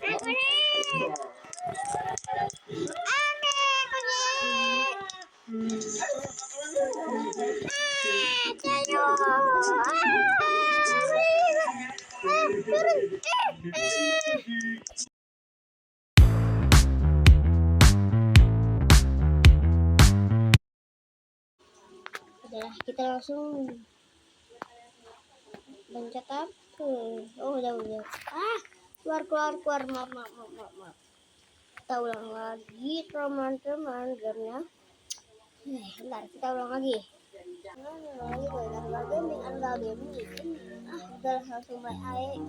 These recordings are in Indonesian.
Udah, kita langsung pencet apa? Oh, udah. Keluar. Maaf. Kita ulang lagi, teman-teman, gamenya. Bentar, kita ulang lagi. Udah langsung mulai.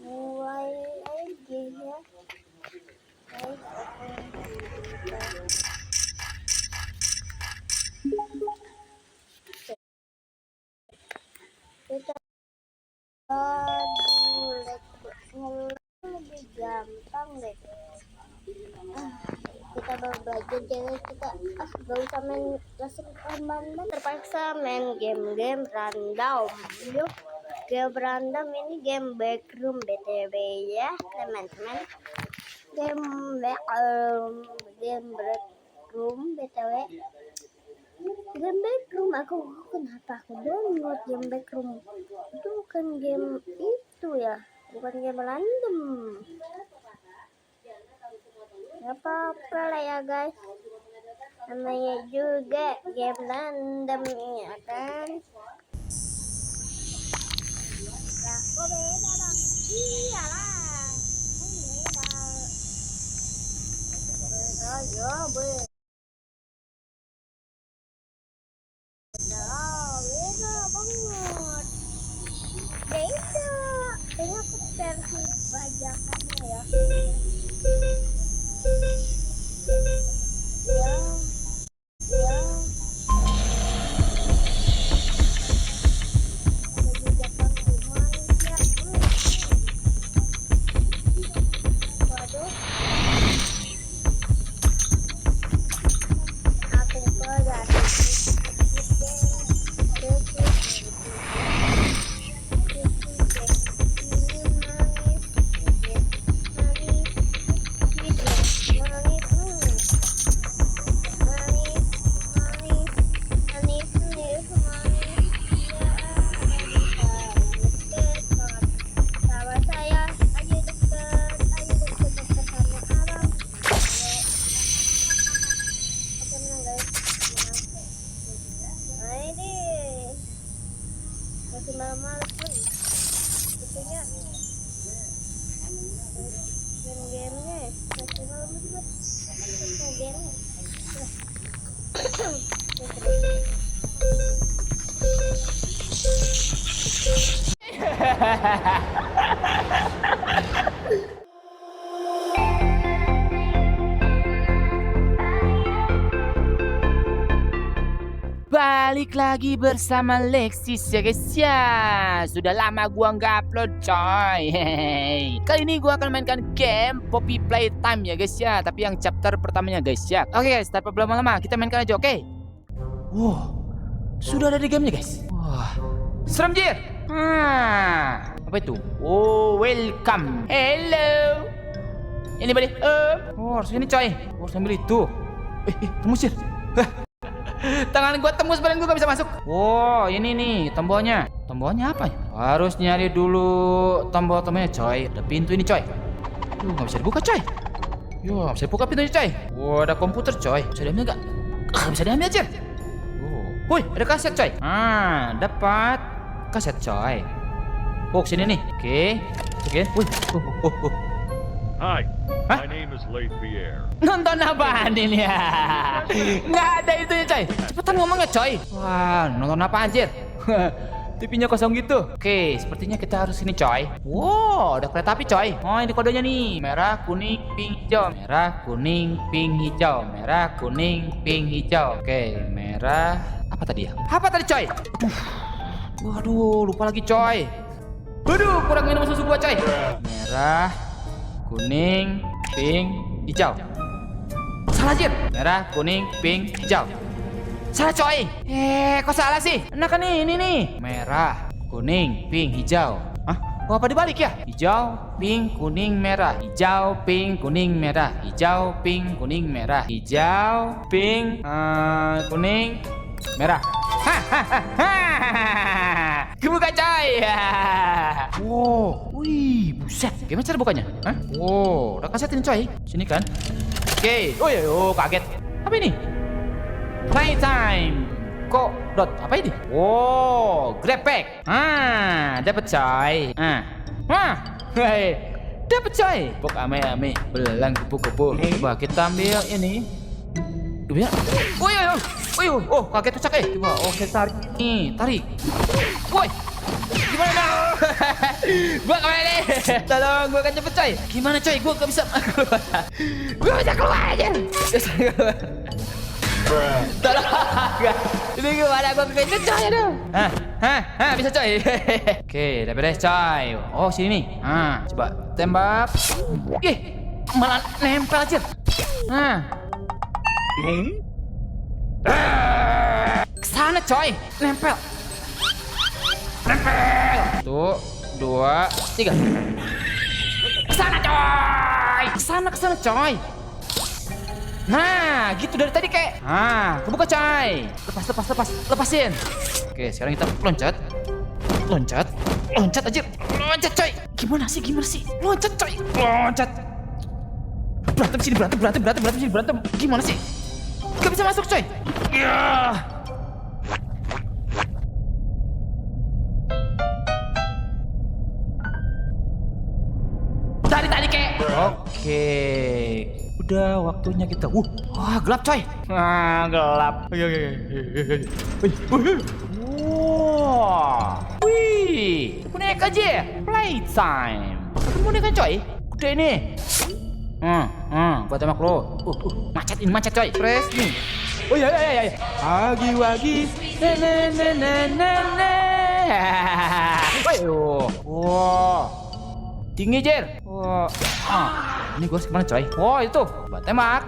Mulai aja ya. Kita lebih gampang deh. Kita baru belajar, jadi kita gak usah main lesson tambahan, terpaksa main game random. Yuk, game random ini game backroom BTW ya teman-teman. Game backroom BTW. Game backroom, kenapa aku download game backroom? Itu bukan game itu ya, bukan game random. Gak apa-apa lah ya guys, namanya juga game random ya kan. Ya kok beda dong, iyalah beda. Beda banget. Ini aku versi bajakannya ya. Malam-malam pun tentunya game-gamenya masih malam juga game Balik lagi bersama Lexis ya guys ya. Sudah lama gua nggak upload coy. Hehehe. Kali ini gua akan mainkan game Poppy Playtime ya guys ya. Tapi yang chapter pertamanya guys ya. Oke guys, tanpa berlama-lama kita mainkan aja, oke? Wow, sudah ada di gamenya guys. Wah, serem jir. Apa itu? Oh, welcome. Hello. Ini balik. Oh, harus ini coy. Harus ambil itu. Tembus jir. Tangan gua tembus, badan gua gak bisa masuk. Wow, ini nih tombolnya. Tombolnya apa ya? Harus nyari dulu tombol-tombolnya coy. Ada pintu ini coy. Gak bisa dibuka coy. Gak bisa dibuka pintunya coy. Wow, ada komputer coy. Bisa diambil gak? Bisa diambil aja. Woi, ada kaset coy. Dapat kaset coy. Oh, sini nih. Oke. Wih. Hi, my name is Leith Pierre. Nonton apaan ini ya? Nggak ada itu ya coy. Cepetan ngomongnya coy. Wah, nonton apa anjir? TV-nya kosong gitu. Oke, sepertinya kita harus ini coy. Wow, ada kereta api coy. Oh, ini kodenya nih. Merah, kuning, pink, hijau. Merah, kuning, pink, hijau. Merah, kuning, pink, hijau. Oke, merah. Apa tadi ya? Apa tadi coy? Waduh, lupa lagi coy. Waduh, kurang minum susu gua coy. Merah, kuning, pink, hijau. Salah jir. Merah, kuning, pink, hijau. Salah coy. Kok salah sih? Nah kan ini nih. Merah, kuning, pink, hijau. Hah? Oh, apa dibalik ya? Hijau, pink, kuning, merah. Hijau, pink, kuning, merah. Hijau, pink, kuning, merah. Hijau, pink, kuning, merah. Kebuka coy. Wow, wih, buset. Gimana cara bukanya? Hah? Wow, udah kasetin coy. Sini kan. Oke. Oh ya, kaget. Apa ini? Playtime. Kok dot apa ini? Wow, grab pack. Dapat coy. Hei, dapat coy. Pok ame belang kupu-kupu. Coba kita ambil ini. Coba. Oh, kaget tuh cak. Coba, oke tarik. Nih, tarik. Woi. Gimana dong? Gua kemana nih? Tolong, gua kan cepet coy. Gimana coy? Gua gak bisa keluar. Gua bisa keluar aja. Tolong. Ini gimana? Gua kekencet coy aduh. Bisa coy. Oke, udah beres coy. Oh, sini nih. Coba tembak. Ih, malah nempel aja. Kesana coy, nempel. Satu, dua, tiga. Kesana coy. Kesana coy. Nah, gitu dari tadi kayak. Kebuka coy. Lepasin. Oke, sekarang kita loncat aja. Loncat coy. Gimana sih? Loncat coy. Loncat. Berantem sini. Gimana sih? Gak bisa masuk coy. Dari tadi kek. Oke. Udah waktunya kita. Wah, gelap coy. Gelap. Wah. Wih. Boneka aja. Playtime. Boneka coy. Udah ini. Buat tembak lo. Macet coy. Press nih. Oh iya. Wagi. Wow. Tinggi Jer. Ini gue kemana coy? Oh itu. Buat tembak.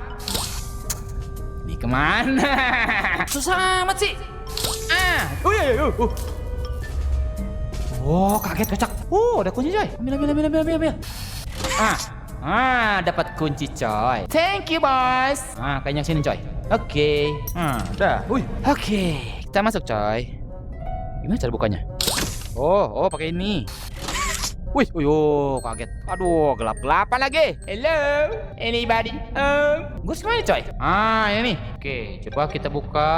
Ini kemana? Susah amat sih. Oh iya. Oh kaget kocak. Ada kunci coy. Ambil. Dapat kunci coy. Thank you boys. Kayaknya sini coy. Oke. Udah. Oke, kita masuk coy. Gimana cara bukanya? Oh, pakai ini. Kaget. Aduh, gelap-gelapan lagi. Hello, anybody? Gue kemana coy? Ini. Oke, coba kita buka.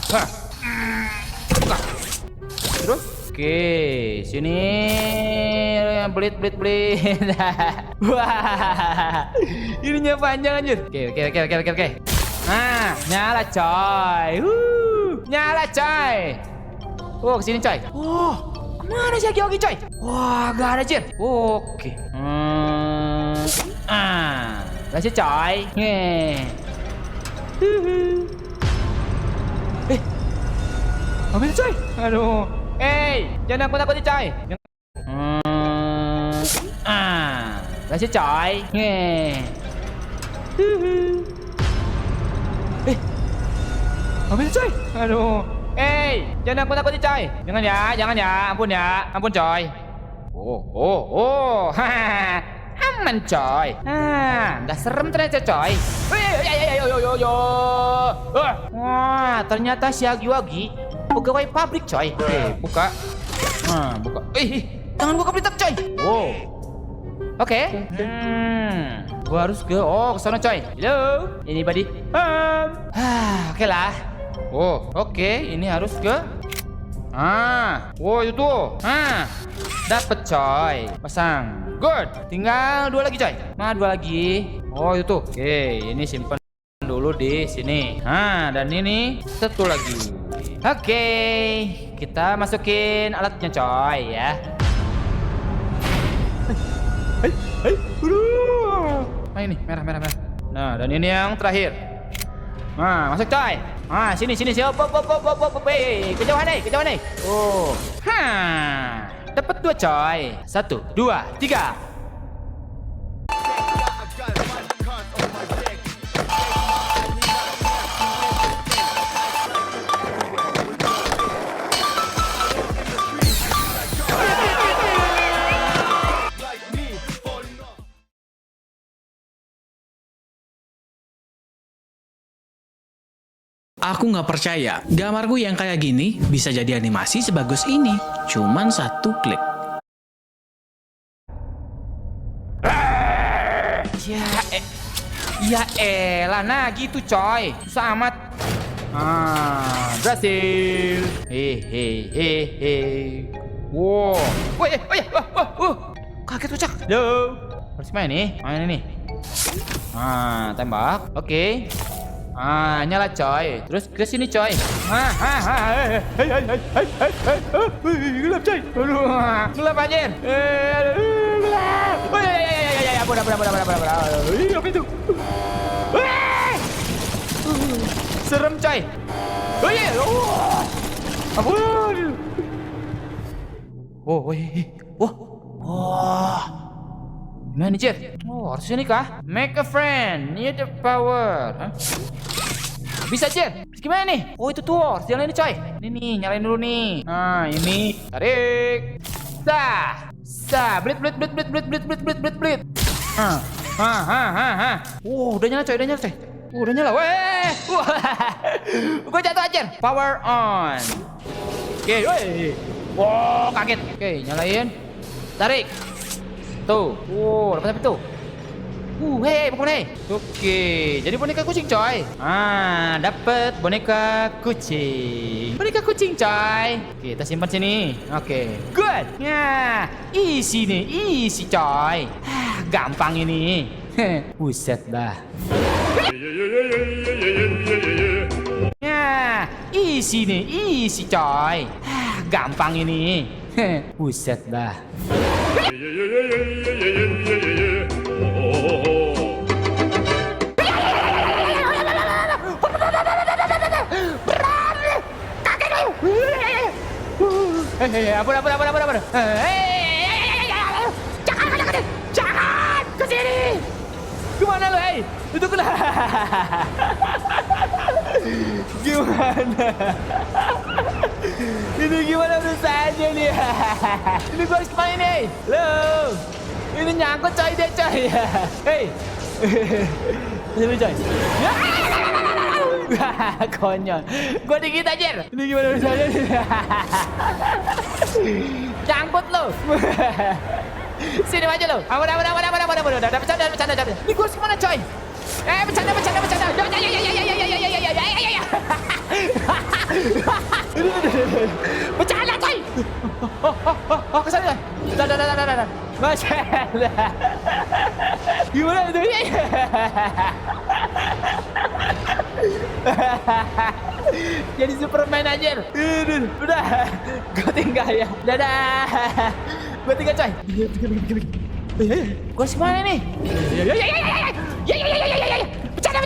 Buka. Terus? Oke, sini belit. Wah, ininya panjang anjir. Oke. Nyala coy. Nyala coy. Kesini coy. Kemana si Yogi coy? Wah, gak ada Jir. Oke. Kasih coy. Ambil coy. Aduh. Jangan nakut-nakutin coy. Kasih coy. Ambil coy. Aduh. Jangan nakut-nakutin coy. Jangan ya. Ampun coy. Aman coy. Nggak serem ternyata coy. Wah, ternyata si Agi-Wagi pegawai pabrik coy. Oke, buka. Buka. Jangan buka pelitak coy. Oke. Gua harus ke sana coy. Hello, anybody? Oke lah. Oke, ini harus ke. Itu. Dapet coy. Pasang. Good. Tinggal 2 lagi coy. 2 lagi. Itu. Oke, ini simpan dulu di sini. Dan ini 1 lagi. Oke, kita masukin alatnya coy ya. Ini merah. Nah, dan ini yang terakhir. Masuk coy. Sini. Op. Kejauhan nih. Dapat 2 coy. 1, 2, 3. Aku nggak percaya, gamarku yang kayak gini bisa jadi animasi sebagus ini. Cuman 1 klik. Ya elah, nah gitu coy. Susah amat. Berhasil. Wow. Kaget kocak. Halo. Harus main nih. Main ini. Tembak. Oke. Nyala coy. Terus ke sini coy. Gelap coy. Aduh, gelap anjir. Gelap. Apa itu? Serem coy. Gimana Jer? Harus ini kah? Make a friend, need the power. Bisa Jer? Gimana nih? Itu tuh harus jalan ini coy. Ini nih, nyalain dulu nih. Ini tarik. Blit. Udah nyala coy. Udah nyala. Gue jatuh aja. Power on. Oke, kaget. Oke, nyalain. Tarik. Tuh. Dapat apa tuh? Pokoknya. Oke, jadi boneka kucing coy. Dapat boneka kucing. Boneka kucing coy. Oke, kita simpan sini. Oke, good. Nah, easy nih, easy coy. Gampang ini. Buset dah. Nah, easy nih, easy coy. Gampang ini. Buset dah. Ampun. Jangan kesini. Gimana lo, Itu kena. Gimana? Ini gimana urusannya nih? Ini gua harus kemana nih? Lo, ini nyangkut coy deh coy. Sini coy. Konyol. Gua dikit aja. Ini gimana urusannya nih? Cangkut lo. Sini aja lo. Ampun. Udah bercanda. Ini gua harus kemana coy? Bercanda. Bercanda coy. Kesana. Dah. Bercanda. Gimana itu? Jadi Superman aja. Udah. Gue tinggal ya. Dadah. Gue tinggal coy. Gue harus kemana nih? Bercanda.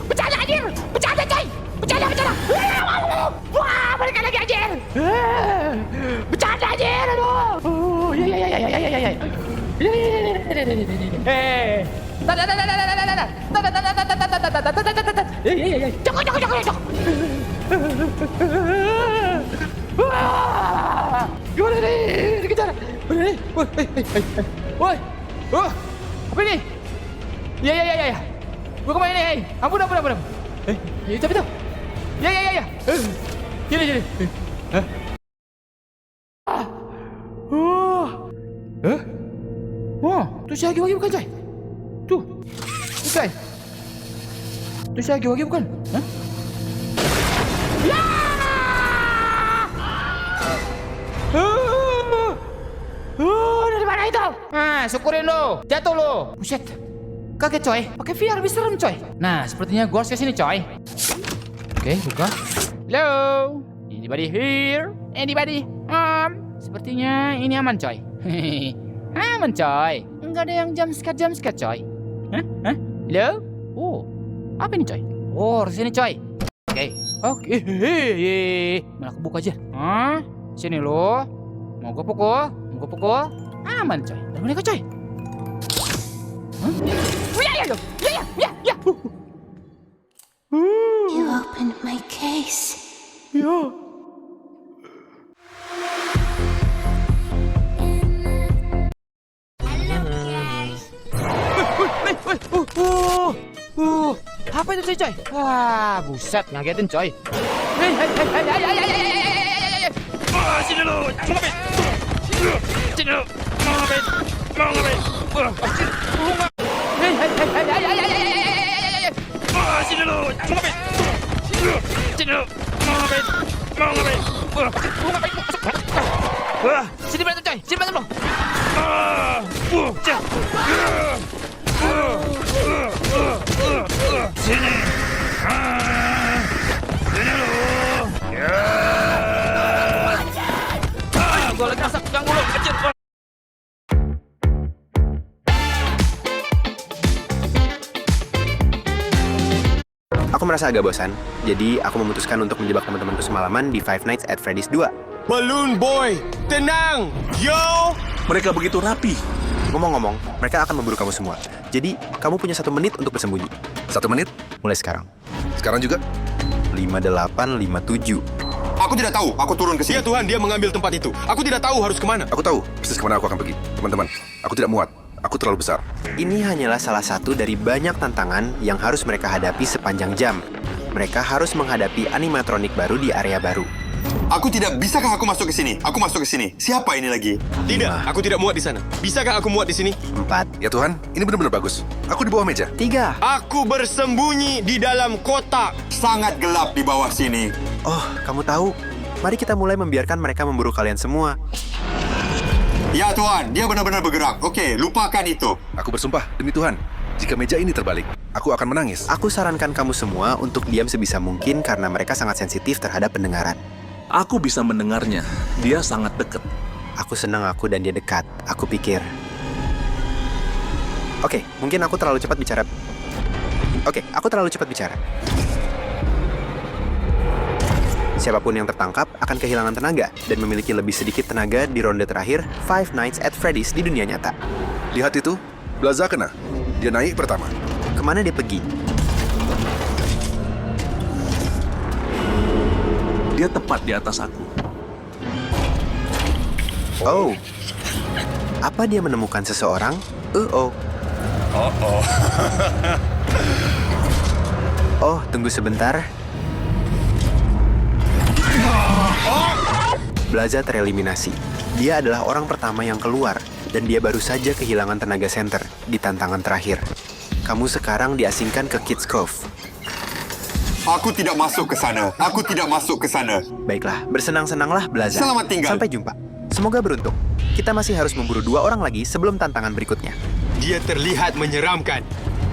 Bercanda anjir. Bercanda coy. Bercanda. Wah, mereka lagi anjir. Bercanda anjir. Aduh. Cok. Gimana nih? Dikejar. Woi. Apa ini? Ya. Gua kemana nih? Ampun. Tapi tuh. Ya. Jadi. Tuh si Hagi bukan coy? Tuh coy. Tuh si Hagi bukan? Hah? Ya! Dari mana itu? Syukurin lo. Jatuh lo. Buset. Kaget coy. Pakai VR lebih serem coy. Nah, sepertinya gua harus kesini coy. Oke, buka. Hello. Anybody here? Anybody? Sepertinya ini aman coy. Aman coy. Enggak ada yang jump scare coy. Hah? Hello? Apa ini coy? Harus sini coy. Oke. Malah kebuka aja. Sini lo. Mau gue pukul. Aman coy. Dan boneka coy. Ya. You opened my case. Ya. Apa itu coy? Wah, buset, ngagetin coy. Hei. Sini lu, mau ngapain? Sini lu, mau ngapain? Mau ngapain? Hei. Sini lu, mau ngapain? Sini lu, mau ngapain? Mau ngapain? Mau ngapain? Sini berantem coy, sini berantem lo. Sini. Sini lu. Gue lagi masak, ganggu lo, kecil. Aku merasa agak bosan, jadi aku memutuskan untuk menjebak teman-temanku semalaman di Five Nights at Freddy's 2. Balloon Boy, tenang, yo! Mereka begitu rapi. Ngomong-ngomong, mereka akan memburu kamu semua. Jadi, kamu punya 1 menit untuk bersembunyi. 1 menit? Mulai sekarang. Sekarang juga? 5857. Aku tidak tahu, aku turun ke sini. Ya Tuhan, dia mengambil tempat itu. Aku tidak tahu harus kemana. Aku tahu persis kemana aku akan pergi. Teman-teman, aku tidak muat. Aku terlalu besar. Ini hanyalah salah satu dari banyak tantangan yang harus mereka hadapi sepanjang jam. Mereka harus menghadapi animatronik baru di area baru. Aku tidak, bisakah aku masuk ke sini? Aku masuk ke sini. Siapa ini lagi? Tidak, aku tidak muat di sana. Bisakah aku muat di sini? 4, Ya Tuhan, ini benar-benar bagus. Aku di bawah meja. 3. Aku bersembunyi di dalam kotak. Sangat gelap di bawah sini. Oh, kamu tahu? Mari kita mulai membiarkan mereka memburu kalian semua. Ya Tuhan, dia benar-benar bergerak. Oke, lupakan itu. Aku bersumpah, demi Tuhan, jika meja ini terbalik, aku akan menangis. Aku sarankan kamu semua untuk diam sebisa mungkin karena mereka sangat sensitif terhadap pendengaran. Aku bisa mendengarnya. Dia sangat dekat. Aku senang aku dan dia dekat. Aku pikir... Oke, mungkin aku terlalu cepat bicara. Siapapun yang tertangkap akan kehilangan tenaga dan memiliki lebih sedikit tenaga di ronde terakhir Five Nights at Freddy's di dunia nyata. Lihat itu, Blaza kena. Dia naik pertama. Kemana dia pergi? Dia tepat di atas aku. Oh. Apa dia menemukan seseorang? Oh, tunggu sebentar. Blaza tereliminasi. Dia adalah orang pertama yang keluar, dan dia baru saja kehilangan tenaga center di tantangan terakhir. Kamu sekarang diasingkan ke Kids Cove. Aku tidak masuk ke sana. Aku tidak masuk ke sana. Baiklah, bersenang-senanglah Blaza. Selamat tinggal. Sampai jumpa. Semoga beruntung. Kita masih harus memburu 2 orang lagi sebelum tantangan berikutnya. Dia terlihat menyeramkan.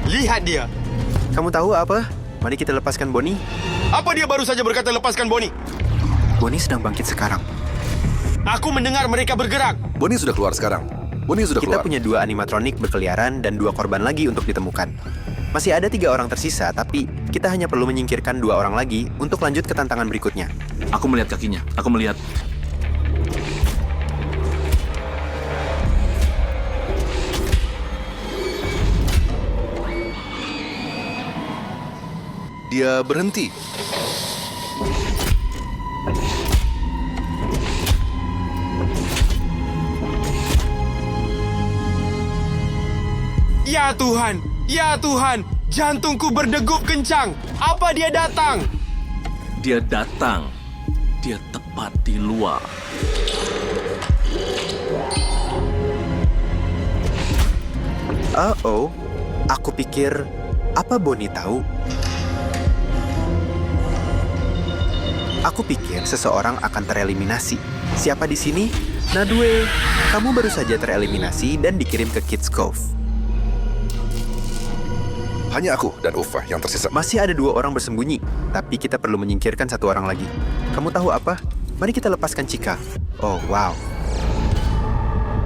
Lihat dia. Kamu tahu apa? Mari kita lepaskan Bonnie. Apa dia baru saja berkata lepaskan Bonnie? Bonnie sedang bangkit sekarang. Aku mendengar mereka bergerak. Bonnie sudah keluar sekarang. Bonnie sudah Kita keluar. punya 2 animatronik berkeliaran dan 2 korban lagi untuk ditemukan. Masih ada 3 orang tersisa, tapi kita hanya perlu menyingkirkan 2 orang lagi untuk lanjut ke tantangan berikutnya. Aku melihat kakinya. Aku melihat. Dia berhenti. Ya Tuhan, ya Tuhan, jantungku berdegup kencang. Apa dia datang? Dia datang. Dia tepat di luar. Oh, aku pikir, apa Bonnie tahu? Aku pikir seseorang akan tereliminasi. Siapa di sini? Nadwe, kamu baru saja tereliminasi dan dikirim ke Kids Cove. Hanya aku dan Ufa yang tersisa. Masih ada 2 orang bersembunyi, tapi kita perlu menyingkirkan 1 orang lagi. Kamu tahu apa? Mari kita lepaskan Chica. Oh, wow.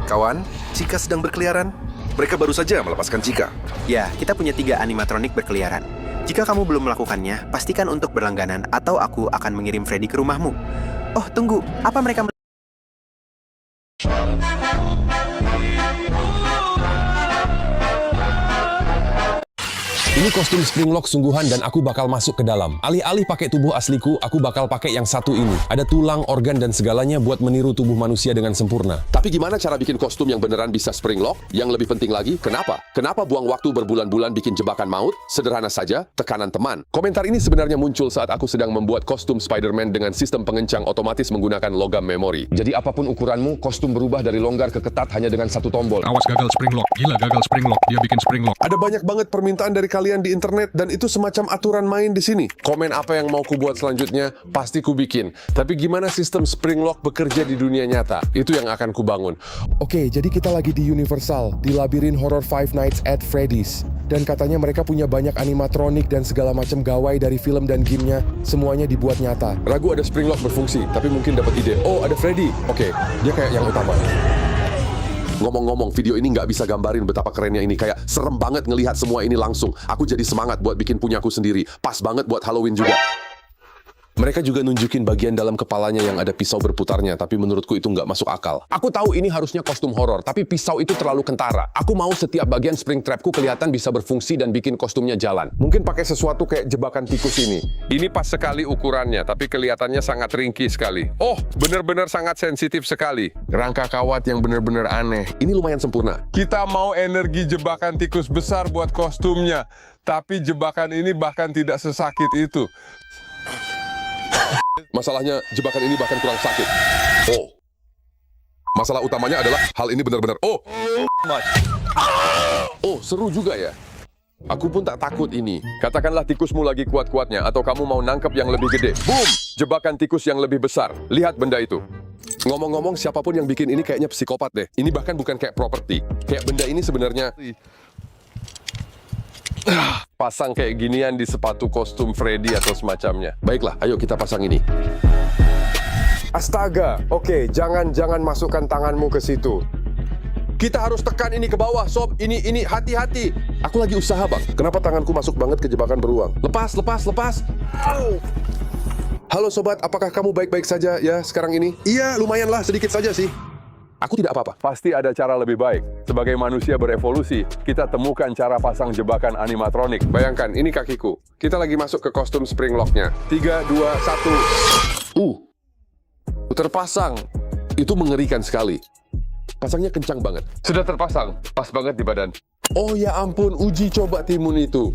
Kawan, Chica sedang berkeliaran. Mereka baru saja melepaskan Chica. Ya, kita punya 3 animatronik berkeliaran. Jika kamu belum melakukannya, pastikan untuk berlangganan atau aku akan mengirim Freddy ke rumahmu. Oh, tunggu. Apa mereka... Ini Ini kostum Springlock sungguhan dan aku bakal masuk ke dalam. Alih-alih pakai tubuh asliku, aku bakal pakai yang satu ini. Ada tulang, organ, dan segalanya buat meniru tubuh manusia dengan sempurna. Tapi gimana cara bikin kostum yang beneran bisa Springlock? Yang lebih penting lagi, kenapa? Kenapa buang waktu berbulan-bulan bikin jebakan maut? Sederhana saja, tekanan teman. Komentar ini sebenarnya muncul saat aku sedang membuat kostum Spider-Man dengan sistem pengencang otomatis menggunakan logam memori. Jadi apapun ukuranmu, kostum berubah dari longgar ke ketat hanya dengan satu tombol. Awas gagal Springlock. Gila gagal Springlock. Dia bikin Springlock. Ada banyak banget permintaan dari kalian di internet dan itu semacam aturan main di sini. Komen apa yang mau ku buat selanjutnya, pasti ku bikin. Tapi gimana sistem Springlock bekerja di dunia nyata? Itu yang akan ku bangun. Oke, jadi kita lagi di Universal, di labirin horror Five Nights at Freddy's. Dan katanya mereka punya banyak animatronik dan segala macam gawai dari film dan gamenya, semuanya dibuat nyata. Ragu ada Springlock berfungsi, tapi mungkin dapat ide. Oh, ada Freddy. Oke, dia kayak yang utama. Ngomong-ngomong, video ini nggak bisa gambarin betapa kerennya ini. Kayak serem banget ngelihat semua ini langsung. Aku jadi semangat buat bikin punyaku sendiri. Pas banget buat Halloween juga. Mereka juga nunjukin bagian dalam kepalanya yang ada pisau berputarnya, tapi menurutku itu nggak masuk akal. Aku tahu ini harusnya kostum horor, tapi pisau itu terlalu kentara. Aku mau setiap bagian Springtrapku kelihatan bisa berfungsi dan bikin kostumnya jalan. Mungkin pakai sesuatu kayak jebakan tikus ini. Ini pas sekali ukurannya, tapi kelihatannya sangat ringkih sekali. Oh, bener-bener sangat sensitif sekali. Rangka kawat yang bener-bener aneh. Ini lumayan sempurna. Kita mau energi jebakan tikus besar buat kostumnya, tapi jebakan ini bahkan tidak sesakit itu. Masalahnya, jebakan ini bahkan kurang sakit. Oh. Masalah utamanya adalah hal ini benar-benar. Oh. Oh, seru juga ya. Aku pun tak takut ini. Katakanlah tikusmu lagi kuat-kuatnya atau kamu mau nangkep yang lebih gede. Boom! Jebakan tikus yang lebih besar. Lihat benda itu. Ngomong-ngomong, siapapun yang bikin ini kayaknya psikopat deh. Ini bahkan bukan kayak properti. Kayak benda ini sebenarnya pasang kayak ginian di sepatu kostum Freddy atau semacamnya. Baiklah, ayo kita pasang ini. Astaga, oke, jangan masukkan tanganmu ke situ. Kita harus tekan ini ke bawah, sob. Ini, hati-hati. Aku lagi usaha, bang. Kenapa tanganku masuk banget ke jebakan beruang? Lepas. Oh. Halo sobat, apakah kamu baik-baik saja ya sekarang ini? Iya, lumayanlah, sedikit saja sih. Aku tidak apa-apa. Pasti ada cara lebih baik. Sebagai manusia berevolusi, kita temukan cara pasang jebakan animatronik. Bayangkan, ini kakiku. Kita lagi masuk ke kostum Springlock-nya. 3, 2, 1. Terpasang. Itu mengerikan sekali. Pasangnya kencang banget. Sudah terpasang. Pas banget di badan. Oh ya ampun, uji coba timun itu.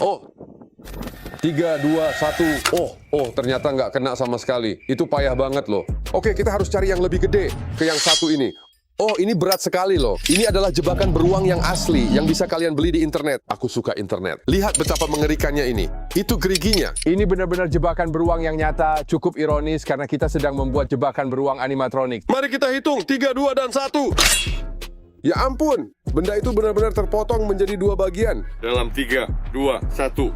Oh. 3, 2, 1. Oh, ternyata nggak kena sama sekali. Itu payah banget loh. Oke, kita harus cari yang lebih gede. Ke yang satu ini. Oh, ini berat sekali loh. Ini adalah jebakan beruang yang asli, yang bisa kalian beli di internet. Aku suka internet. Lihat betapa mengerikannya ini. Itu geriginya. Ini benar-benar jebakan beruang yang nyata. Cukup ironis karena kita sedang membuat jebakan beruang animatronik. Mari kita hitung. 3, 2, dan 1. Ya ampun. Benda itu benar-benar terpotong menjadi 2 bagian. Dalam 3, 2, 1.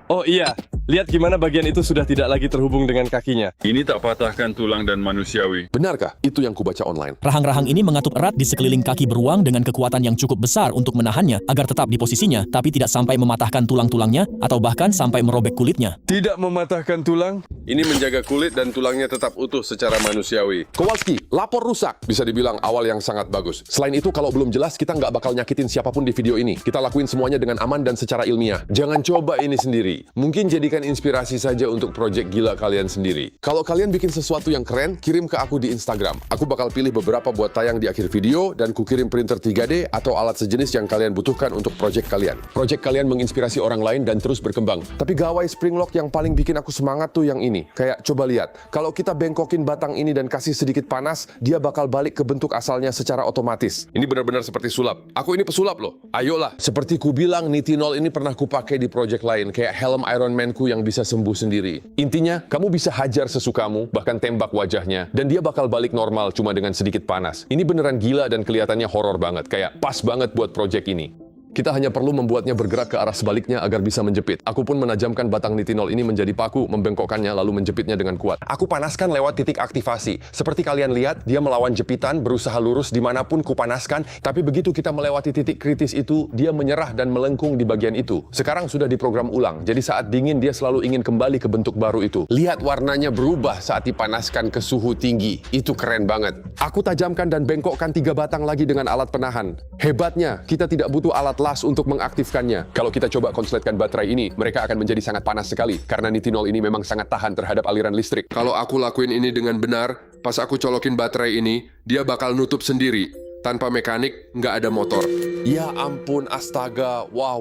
Oh iya, lihat gimana bagian itu sudah tidak lagi terhubung dengan kakinya. Ini tak patahkan tulang dan manusiawi. Benarkah? Itu yang kubaca online. Rahang-rahang ini mengatur erat di sekeliling kaki beruang dengan kekuatan yang cukup besar untuk menahannya agar tetap di posisinya, tapi tidak sampai mematahkan tulang-tulangnya atau bahkan sampai merobek kulitnya. Tidak mematahkan tulang, ini menjaga kulit dan tulangnya tetap utuh secara manusiawi. Kowalski, lapor rusak. Bisa dibilang awal yang sangat bagus. Selain itu, kalau belum jelas, kita nggak bakal nyakitin siapapun di video ini. Kita lakuin semuanya dengan aman dan secara ilmiah. Jangan coba ini sendiri. Mungkin jadikan inspirasi saja untuk proyek gila kalian sendiri. Kalau kalian bikin sesuatu yang keren, kirim ke aku di Instagram. Aku bakal pilih beberapa buat tayang di akhir video, dan ku kirim printer 3D atau alat sejenis yang kalian butuhkan untuk proyek kalian. Proyek kalian menginspirasi orang lain dan terus berkembang. Tapi gawai Springlock yang paling bikin aku semangat tuh yang ini. Kayak coba lihat, kalau kita bengkokin batang ini dan kasih sedikit panas, dia bakal balik ke bentuk asalnya secara otomatis. Ini benar-benar seperti sulap. Aku ini pesulap loh. Ayolah. Seperti ku bilang, nitinol ini pernah ku pakai di proyek lain, kayak helm Iron Man-ku yang bisa sembuh sendiri. Intinya, kamu bisa hajar sesukamu, bahkan tembak wajahnya, dan dia bakal balik normal cuma dengan sedikit panas. Ini beneran gila dan kelihatannya horor banget, kayak pas banget buat proyek ini. Kita hanya perlu membuatnya bergerak ke arah sebaliknya agar bisa menjepit. Aku pun menajamkan batang nitinol ini menjadi paku, membengkokkannya lalu menjepitnya dengan kuat. Aku panaskan lewat titik aktivasi. Seperti kalian lihat, dia melawan jepitan, berusaha lurus dimanapun kupanaskan, tapi begitu kita melewati titik kritis itu, dia menyerah dan melengkung di bagian itu. Sekarang sudah diprogram ulang, jadi saat dingin dia selalu ingin kembali ke bentuk baru itu. Lihat warnanya berubah saat dipanaskan ke suhu tinggi. Itu keren banget. Aku tajamkan dan bengkokkan 3 batang lagi dengan alat penahan. Hebatnya, kita tidak butuh alat las untuk mengaktifkannya. Kalau kita coba konsletkan baterai ini, mereka akan menjadi sangat panas sekali, karena nitinol ini memang sangat tahan terhadap aliran listrik. Kalau aku lakuin ini dengan benar, pas aku colokin baterai ini, dia bakal nutup sendiri. Tanpa mekanik, nggak ada motor. Ya ampun, astaga, wah,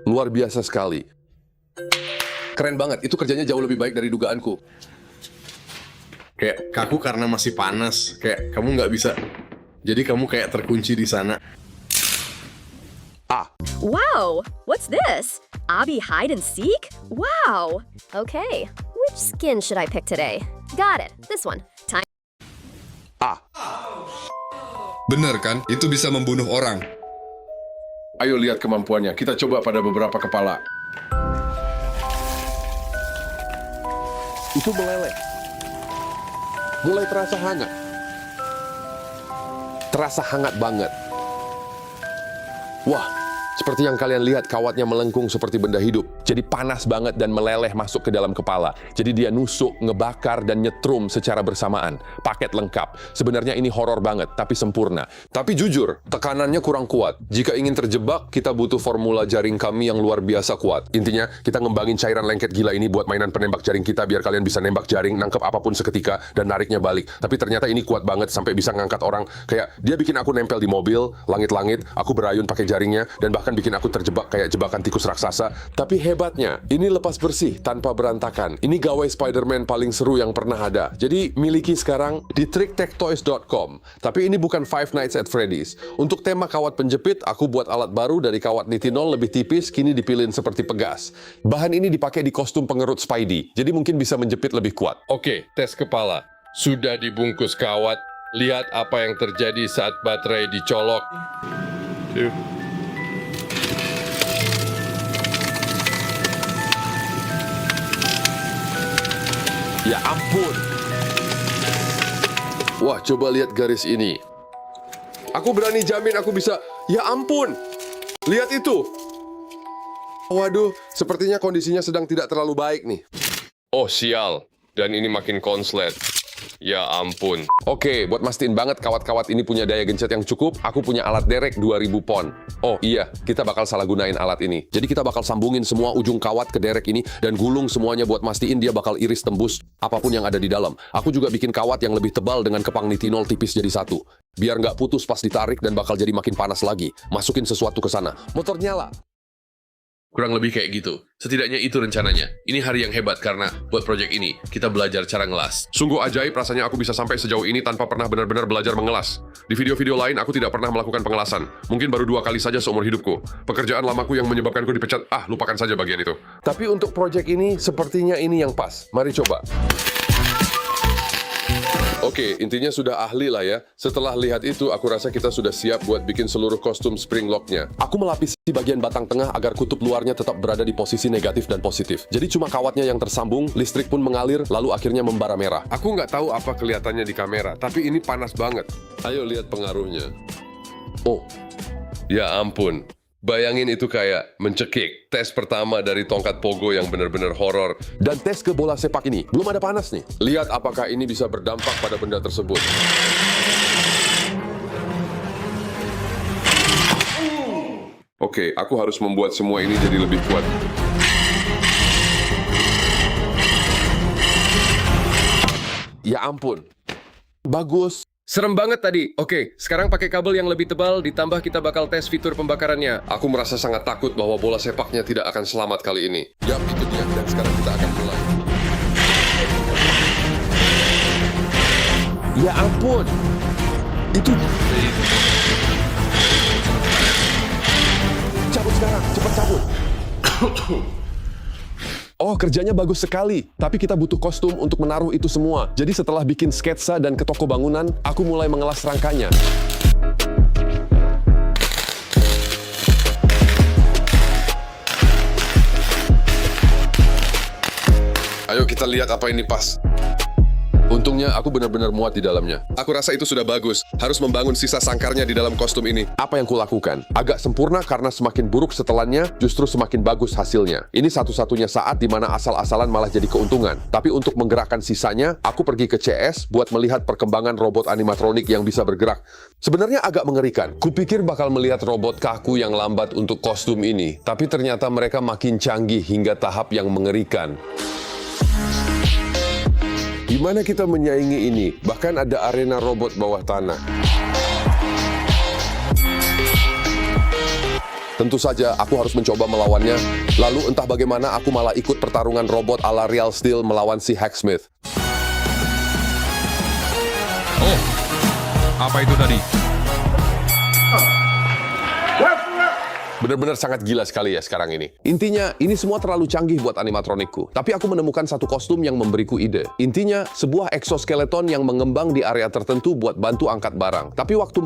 luar biasa sekali. Keren banget, itu kerjanya jauh lebih baik dari dugaanku. Kayak kaku karena masih panas, kayak kamu nggak bisa. Jadi kamu kayak terkunci di sana. Wow, what's this? Abby hide and seek? Wow. Okay, which skin should I pick today? Got it, this one. Time. Bener kan? Itu bisa membunuh orang. Ayo lihat kemampuannya. Kita coba pada beberapa kepala. Itu meleleh. Mulai terasa hangat. Terasa hangat banget. Wah, seperti yang kalian lihat, kawatnya melengkung seperti benda hidup. Jadi panas banget dan meleleh masuk ke dalam kepala. Jadi dia nusuk, ngebakar, dan nyetrum secara bersamaan. Paket lengkap. Sebenarnya ini horor banget, tapi sempurna. Tapi jujur, tekanannya kurang kuat. Jika ingin terjebak, kita butuh formula jaring kami yang luar biasa kuat. Intinya, kita ngembangin cairan lengket gila ini buat mainan penembak jaring kita biar kalian bisa nembak jaring, nangkep apapun seketika, dan nariknya balik. Tapi ternyata ini kuat banget sampai bisa ngangkat orang. Kayak dia bikin aku nempel di mobil, langit-langit, aku berayun pakai jaringnya, dan bahkan bikin aku terjebak kayak jebakan tikus raksasa. Tapi hebatnya, ini lepas bersih tanpa berantakan. Ini gawai Spider-Man paling seru yang pernah ada. Jadi miliki sekarang di tricktechtoys.com. Tapi ini bukan Five Nights at Freddy's. Untuk tema kawat penjepit, aku buat alat baru dari kawat nitinol lebih tipis, kini dipilin seperti pegas. Bahan ini dipakai di kostum pengerut Spidey, jadi mungkin bisa menjepit lebih kuat. Oke, tes kepala. Sudah dibungkus kawat. Lihat apa yang terjadi saat baterai dicolok. Ya ampun. Wah, coba lihat garis ini. Aku berani jamin aku bisa. Ya ampun. Lihat itu. Waduh, sepertinya kondisinya sedang tidak terlalu baik nih. Oh, sial. Dan ini makin konslet. Ya ampun. Oke, buat mastiin banget kawat-kawat ini punya daya gencet yang cukup, aku punya alat derek 2000 pon. Oh iya, kita bakal salah gunain alat ini. Jadi kita bakal sambungin semua ujung kawat ke derek ini dan gulung semuanya buat mastiin dia bakal iris tembus apapun yang ada di dalam. Aku juga bikin kawat yang lebih tebal dengan kepang nitinol tipis jadi satu. Biar nggak putus pas ditarik dan bakal jadi makin panas lagi. Masukin sesuatu ke sana. Motor nyala. Kurang lebih kayak gitu. Setidaknya itu rencananya. Ini hari yang hebat karena buat proyek ini, kita belajar cara ngelas. Sungguh ajaib rasanya aku bisa sampai sejauh ini tanpa pernah benar-benar belajar mengelas. Di video-video lain, aku tidak pernah melakukan pengelasan. Mungkin baru 2 kali saja seumur hidupku. Pekerjaan lamaku yang menyebabkanku dipecat, lupakan saja bagian itu. Tapi untuk proyek ini, sepertinya ini yang pas. Mari coba. Oke, intinya sudah ahli lah ya. Setelah lihat itu, aku rasa kita sudah siap buat bikin seluruh kostum spring lock-nya. Aku melapisi bagian batang tengah agar kutub luarnya tetap berada di posisi negatif dan positif. Jadi cuma kawatnya yang tersambung, listrik pun mengalir, lalu akhirnya membara merah. Aku nggak tahu apa kelihatannya di kamera, tapi ini panas banget. Ayo lihat pengaruhnya. Oh, ya ampun. Bayangin itu kayak mencekik. Tes pertama dari tongkat pogo yang benar-benar horor. Dan tes ke bola sepak ini. Belum ada panas nih. Lihat apakah ini bisa berdampak pada benda tersebut. Oke, aku harus membuat semua ini jadi lebih kuat. Ya ampun. Bagus. Serem banget tadi. Oke, sekarang pakai kabel yang lebih tebal, ditambah kita bakal tes fitur pembakarannya. Aku merasa sangat takut bahwa bola sepaknya tidak akan selamat kali ini. Yap, itu dia. Dan sekarang kita akan mulai. Ya ampun. Itu... Cabut sekarang, cepat cabut. Oh, kerjanya bagus sekali. Tapi kita butuh kostum untuk menaruh itu semua. Jadi setelah bikin sketsa dan ke toko bangunan, aku mulai mengelas rangkanya. Ayo kita lihat apa ini pas. Untungnya Sebelumnya, aku benar-benar muat di dalamnya. Aku rasa itu sudah bagus. Harus membangun sisa sangkarnya di dalam kostum ini. Apa yang kulakukan? Agak sempurna karena semakin buruk setelannya, justru semakin bagus hasilnya. Ini satu-satunya saat di mana asal-asalan malah jadi keuntungan. Tapi untuk menggerakkan sisanya, aku pergi ke CS buat melihat perkembangan robot animatronik yang bisa bergerak. Sebenarnya agak mengerikan. Kupikir bakal melihat robot kaku yang lambat untuk kostum ini. Tapi ternyata mereka makin canggih hingga tahap yang mengerikan. Gimana kita menyaingi ini? Bahkan ada arena robot bawah tanah. Tentu saja aku harus mencoba melawannya. Lalu entah bagaimana aku malah ikut pertarungan robot ala Real Steel melawan si Hacksmith. Oh, apa itu tadi? Benar-benar sangat gila sekali ya sekarang ini. Intinya, ini semua terlalu canggih buat animatronikku. Tapi aku menemukan satu kostum yang memberiku ide. Intinya, sebuah exoskeleton yang mengembang di area tertentu buat bantu angkat barang. Tapi waktu